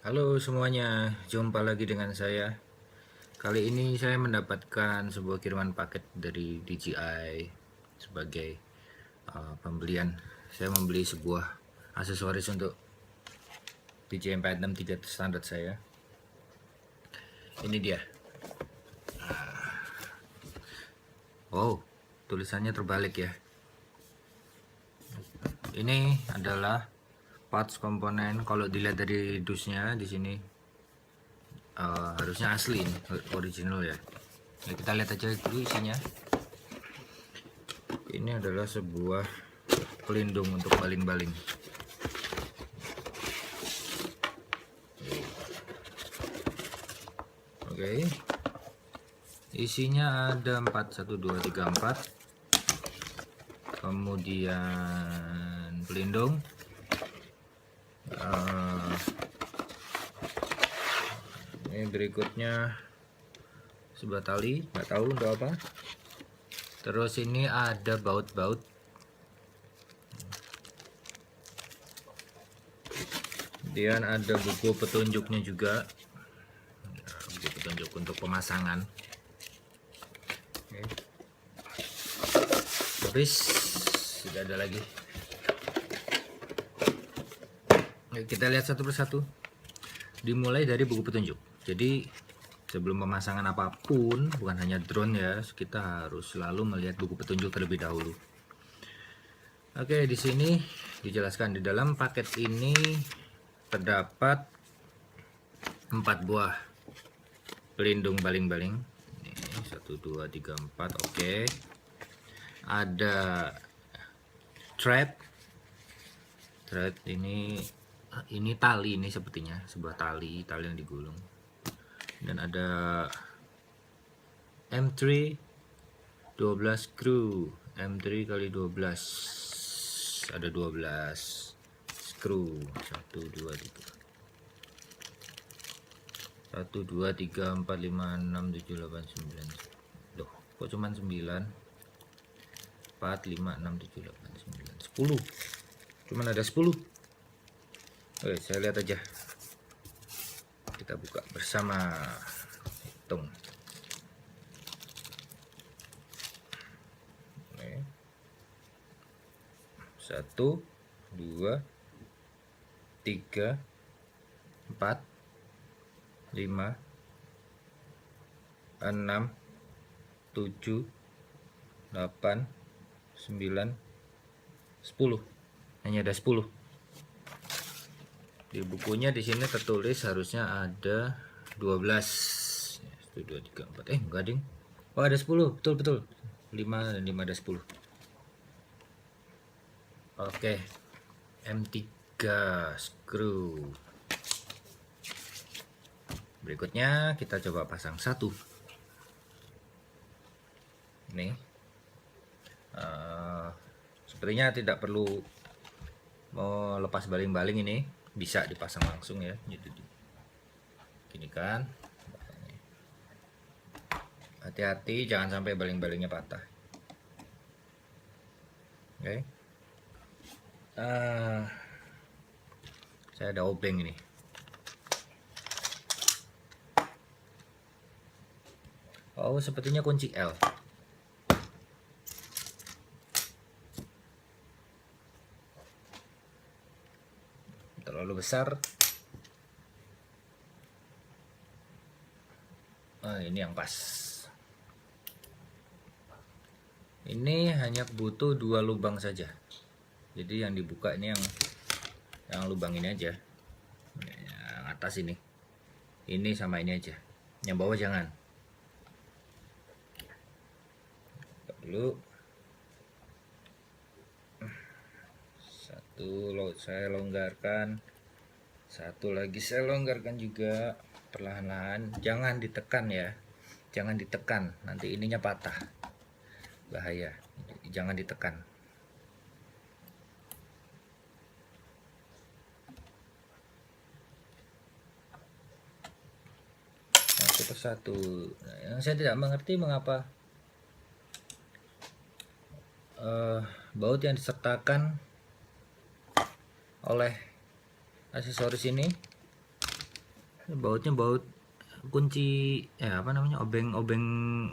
Halo semuanya, jumpa lagi dengan saya. Kali ini saya mendapatkan sebuah kiriman paket dari DJI sebagai pembelian. Saya membeli sebuah aksesoris untuk DJI 463 standar saya. Ini dia. Oh, tulisannya terbalik ya. Ini adalah parts komponen. Kalau dilihat dari dusnya di sini harusnya asli ini, original ya. Nah, kita lihat aja dulu isinya. Ini adalah sebuah pelindung untuk baling-baling. Oke. Isinya ada 4, 1, 2, 3, 4. Kemudian pelindung. Ini berikutnya sebuah tali, nggak tahu untuk apa. Terus ini ada baut-baut. Kemudian ada buku petunjuknya juga, buku petunjuk untuk pemasangan. Oke. Habis, tidak ada lagi. Oke, kita lihat satu persatu. Dimulai dari buku petunjuk. Jadi sebelum pemasangan apapun, bukan hanya drone ya, kita harus selalu melihat buku petunjuk terlebih dahulu. Oke, di sini dijelaskan di dalam paket ini terdapat 4 buah pelindung baling-baling. Ini 1, 2, 3, 4. Oke. Ada thread. Thread ini tali, ini sepertinya sebuah tali yang digulung. Dan ada M3 12 screw, M3 kali 12, ada 12 screw. 1 2 3 1 2 3 4 5 6 7 8 9. Loh, kok cuman 9? 4 5 6 7 8 9 10. Cuman ada 10. Oke, saya lihat aja. Kita buka bersama. Hitung. Oke. 1 2 3 4 5 6 7 8 9 10. Hanya ada 10. Di bukunya di sini tertulis harusnya ada 12. 1 2 3 4. Enggak ding. Oh, ada 10. Betul. 5 dan 5 ada 10. Oke. M3 screw. Berikutnya kita coba pasang satu. Ini sepertinya tidak perlu mau lepas baling-baling, ini bisa dipasang langsung ya. Gini kan. Hati-hati jangan sampai baling-balingnya patah. Oke. Saya ada obeng ini. Oh, sepertinya kunci L. Terlalu besar. Ini yang pas. Ini hanya butuh 2 lubang saja. Jadi yang dibuka ini yang lubang ini aja. Yang atas ini. Ini sama ini aja. Yang bawah jangan. Dulu. Satu saya longgarkan. Satu lagi saya longgarkan juga. Perlahan-lahan. Jangan ditekan ya. Jangan ditekan. Nanti ininya patah. Bahaya. Jangan ditekan. Satu persatu. Nah, yang saya tidak mengerti mengapa baut yang disertakan oleh aksesoris ini bautnya baut kunci apa namanya, obeng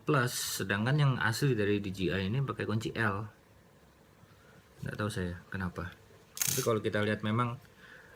plus, sedangkan yang asli dari DJI ini pakai kunci L. Nggak tahu saya kenapa. Tapi kalau kita lihat memang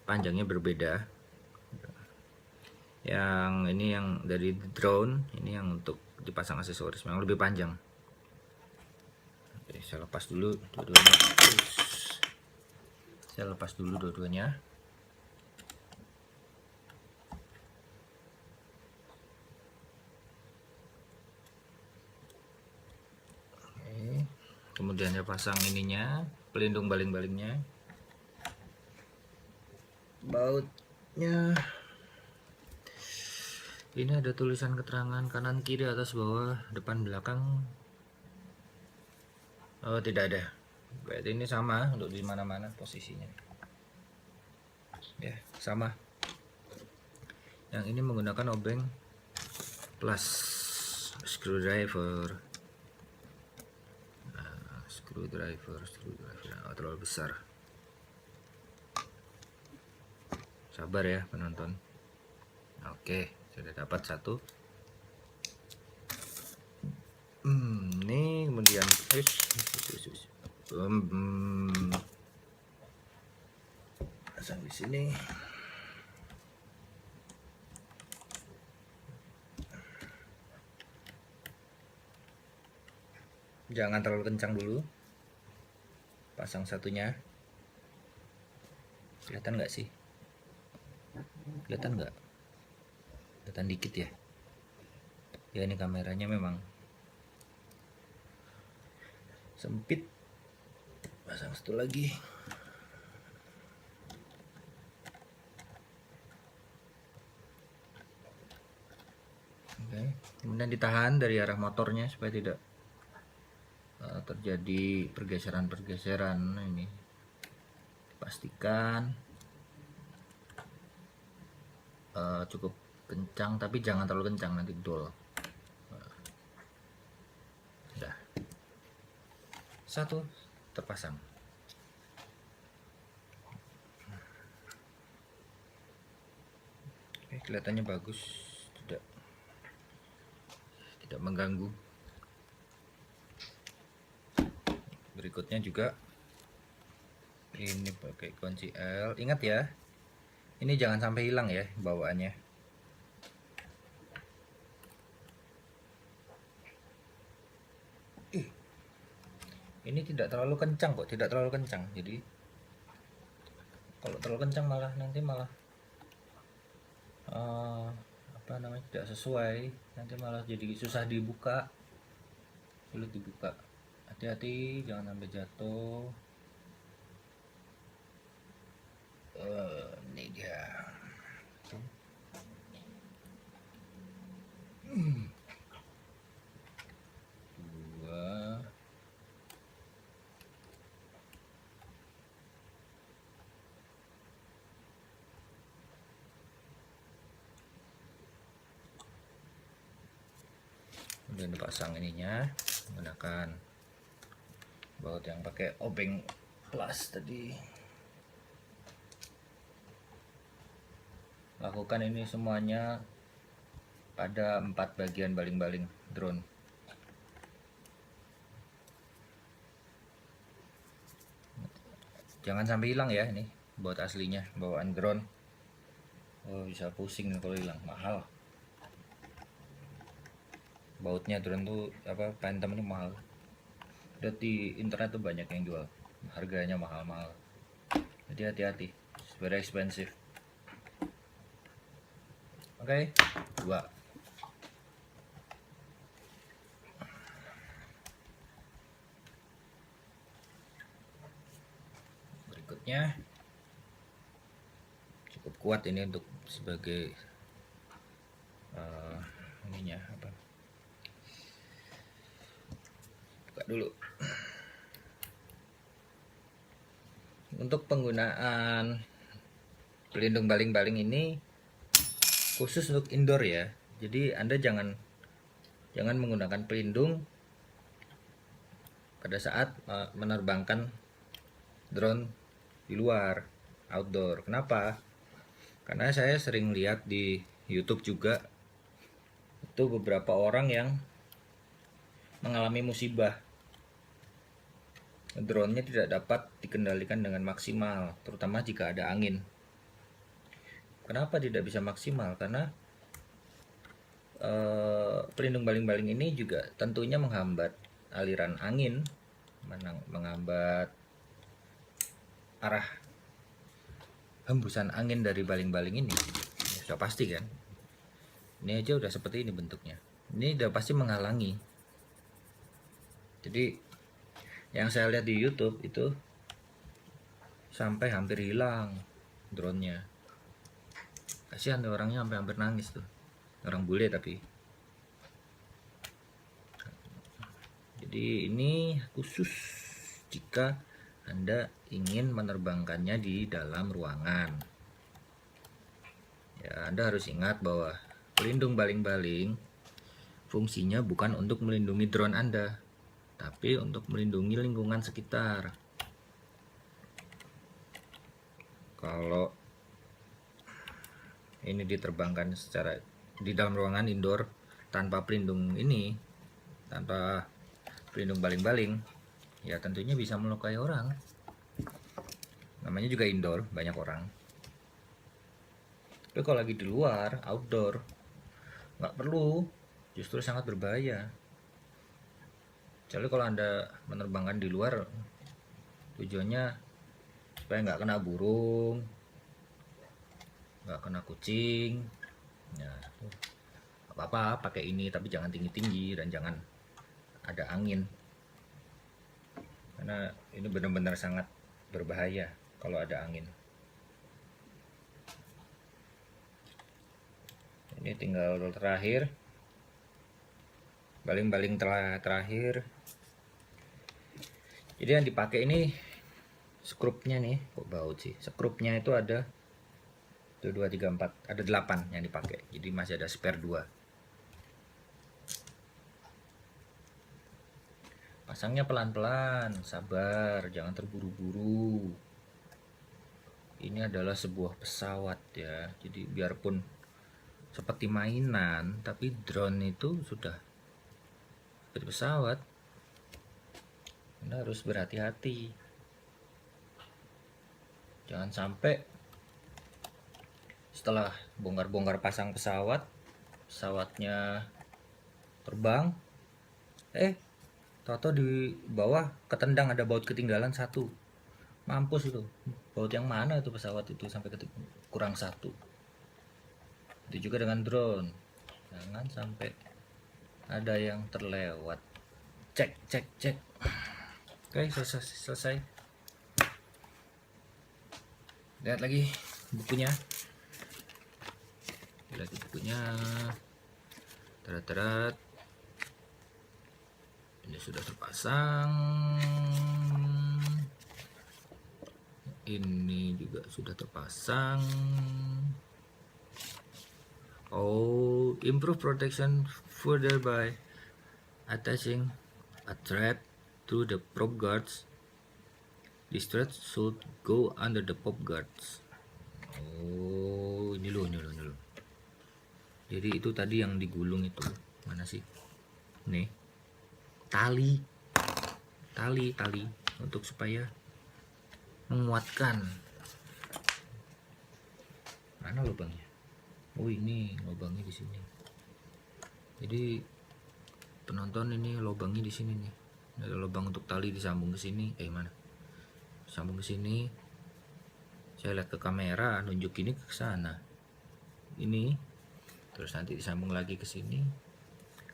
panjangnya berbeda. Yang ini yang dari drone, ini yang untuk dipasang aksesoris memang lebih panjang. Oke, saya lepas dulu dua-duanya. Saya lepas dulu dua-duanya. Oke. Kemudian saya pasang ininya, pelindung baling-balingnya. Bautnya ini ada tulisan keterangan kanan kiri atas bawah depan belakang. Oh, tidak ada. Berarti ini sama untuk di mana-mana posisinya. Ya, sama. Yang ini menggunakan obeng plus screwdriver. Nah, screwdriver terlalu besar. Sabar ya penonton. Oke, sudah dapat satu. Ini kemudian pasang di sini. Jangan terlalu kencang dulu. Pasang satunya. Kelihatan nggak sih? Kelihatan nggak? Kelihatan dikit ya. Ya, ini kameranya memang sempit. Pasang satu lagi. Oke. Kemudian ditahan dari arah motornya supaya tidak terjadi pergeseran-pergeseran. Ini pastikan cukup kencang, tapi jangan terlalu kencang, nanti dol. Udah, satu terpasang. Oke, kelihatannya bagus, tidak mengganggu. Berikutnya juga ini pakai kunci L. Ingat ya, ini jangan sampai hilang ya bawaannya. Ini tidak terlalu kencang kok, tidak terlalu kencang. Jadi kalau terlalu kencang malah nanti malah apa namanya, tidak sesuai. Nanti malah jadi susah dibuka, sulit dibuka. Hati-hati jangan sampai jatuh. Ini dia. Dua. Kemudian dipasang ininya menggunakan baut yang pakai obeng plus tadi. Lakukan ini semuanya pada 4 bagian baling-baling drone. Jangan sampai hilang ya, ini baut aslinya, bawaan drone. Oh, bisa pusing kalau hilang, mahal. Bautnya drone tuh apa, Phantom itu mahal. Udah di internet tuh banyak yang jual, harganya mahal-mahal. Jadi hati-hati, very expensive. Oke, 2. Berikutnya cukup kuat ini untuk sebagai ininya apa? Buka dulu. Untuk penggunaan pelindung baling-baling ini khusus untuk indoor ya. Jadi Anda jangan menggunakan pelindung pada saat menerbangkan drone di luar, outdoor. Kenapa? Karena saya sering lihat di YouTube juga, itu beberapa orang yang mengalami musibah. Drone-nya tidak dapat dikendalikan dengan maksimal, terutama jika ada angin. Kenapa tidak bisa maksimal? Karena pelindung baling-baling ini juga tentunya menghambat aliran angin, menghambat arah hembusan angin dari baling-baling ini. Ya, sudah pasti kan? Ini aja udah seperti ini bentuknya. Ini udah pasti menghalangi. Jadi yang saya lihat di YouTube itu sampai hampir hilang drone-nya. Kasihan tuh orangnya, sampai hampir nangis tuh. Orang bule tapi. Jadi ini khusus jika Anda ingin menerbangkannya di dalam ruangan. Ya, Anda harus ingat bahwa pelindung baling-baling fungsinya bukan untuk melindungi drone Anda, tapi untuk melindungi lingkungan sekitar. Kalau ini diterbangkan secara di dalam ruangan indoor tanpa pelindung ini, tanpa pelindung baling-baling, ya tentunya bisa melukai orang. Namanya juga indoor, banyak orang. Tapi kalau lagi di luar, outdoor, nggak perlu, justru sangat berbahaya. Kecuali kalau Anda menerbangkan di luar, tujuannya supaya nggak kena burung, nggak kena kucing, ya apa-apa pakai ini, tapi jangan tinggi-tinggi dan jangan ada angin, karena ini benar-benar sangat berbahaya kalau ada angin. Ini tinggal terakhir, baling-baling terakhir. Jadi yang dipakai ini skrupnya nih, kok bau sih? Skrupnya itu ada 1, 2, 3, 4, ada 8 yang dipakai. Jadi masih ada spare 2. Pasangnya pelan-pelan, sabar, jangan terburu-buru. Ini adalah sebuah pesawat ya. Jadi biarpun seperti mainan, tapi drone itu sudah seperti pesawat. Anda harus berhati-hati. Jangan sampai setelah bongkar-bongkar pasang pesawatnya terbang, tahu-tahu di bawah ketendang, ada baut ketinggalan 1. Mampus itu. Baut yang mana itu pesawat itu sampai kurang 1. Itu juga dengan drone. Jangan sampai ada yang terlewat. Cek. Oke, selesai. Lihat lagi bukunya. Lihat bukunya. Terat. Ini sudah terpasang. Ini juga sudah terpasang. Improve protection further by attaching a thread to the prop guards. This thread should go under the prop guards. Ini loh. Jadi itu tadi yang digulung itu. Mana sih? Nih. Tali untuk supaya menguatkan. Mana lubangnya? Ini lubangnya di sini. Jadi penonton, ini lubangnya di sini nih. Ada lubang untuk tali disambung ke sini. Mana? Sambung ke sini. Saya lihat ke kamera, nunjuk ini ke sana. Ini terus nanti disambung lagi ke sini.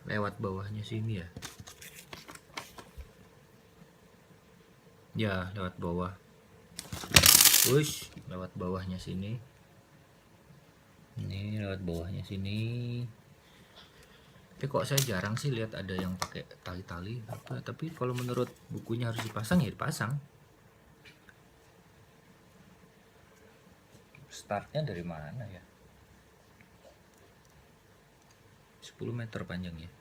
Lewat bawahnya sini ya. Ya, lewat bawah. Lewat bawahnya sini. Ini lewat bawahnya sini. Tapi kok saya jarang sih lihat ada yang pakai tali-tali. Tapi kalau menurut bukunya harus dipasang, ya dipasang. Startnya dari mana ya? 10 meter panjangnya.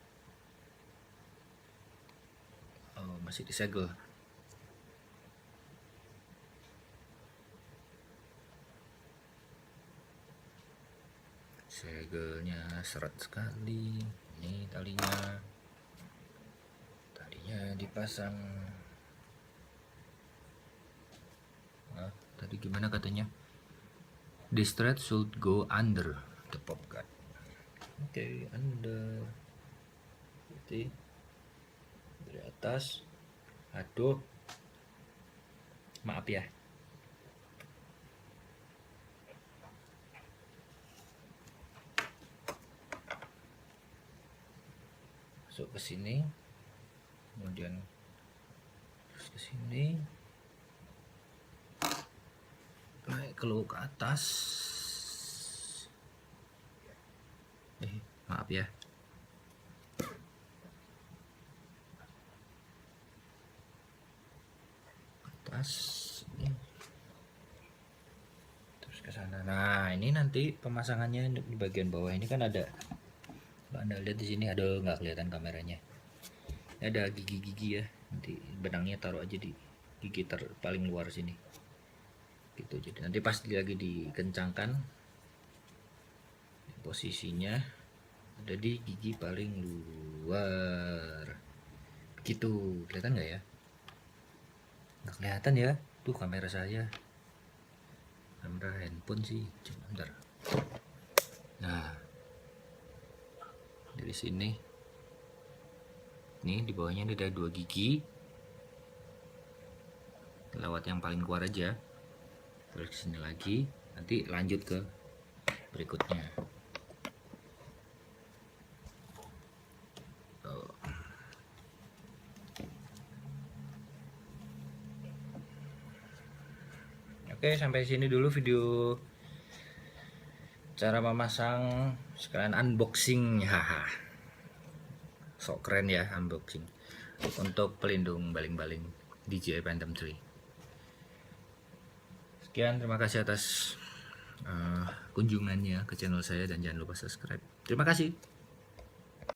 Masih disegel. segelnya seret sekali. Ini talinya dipasang. Tadi gimana katanya? This thread should go under the pop guard. Oke, under. Jadi dari atas. Aduh, maaf ya. Masuk ke sini, kemudian terus ke sini, naik ke atas. Maaf ya. Atas ini. Terus ke sana. Nah, ini nanti pemasangannya di bagian bawah ini kan ada. Kalau Anda lihat di sini ada, nggak kelihatan kameranya. Ini ada gigi-gigi ya. Nanti benangnya taruh aja di gigi paling luar sini. Gitu. Jadi nanti pas lagi dikencangkan, posisinya ada di gigi paling luar. Gitu. Kelihatan nggak ya? Nggak kelihatan ya. Tuh kamera saya. Kamera handphone sih. Coba bentar. Nah, dari sini. Nih di bawahnya ini ada 2 gigi. Lewat yang paling keluar aja. Terus ke sini lagi. Nanti lanjut ke berikutnya. Oke, sampai sini dulu video cara memasang sekalian unboxing. Haha. Sok keren ya unboxing untuk pelindung baling-baling DJI Phantom 3. Sekian, terima kasih atas kunjungannya ke channel saya dan jangan lupa subscribe. Terima kasih.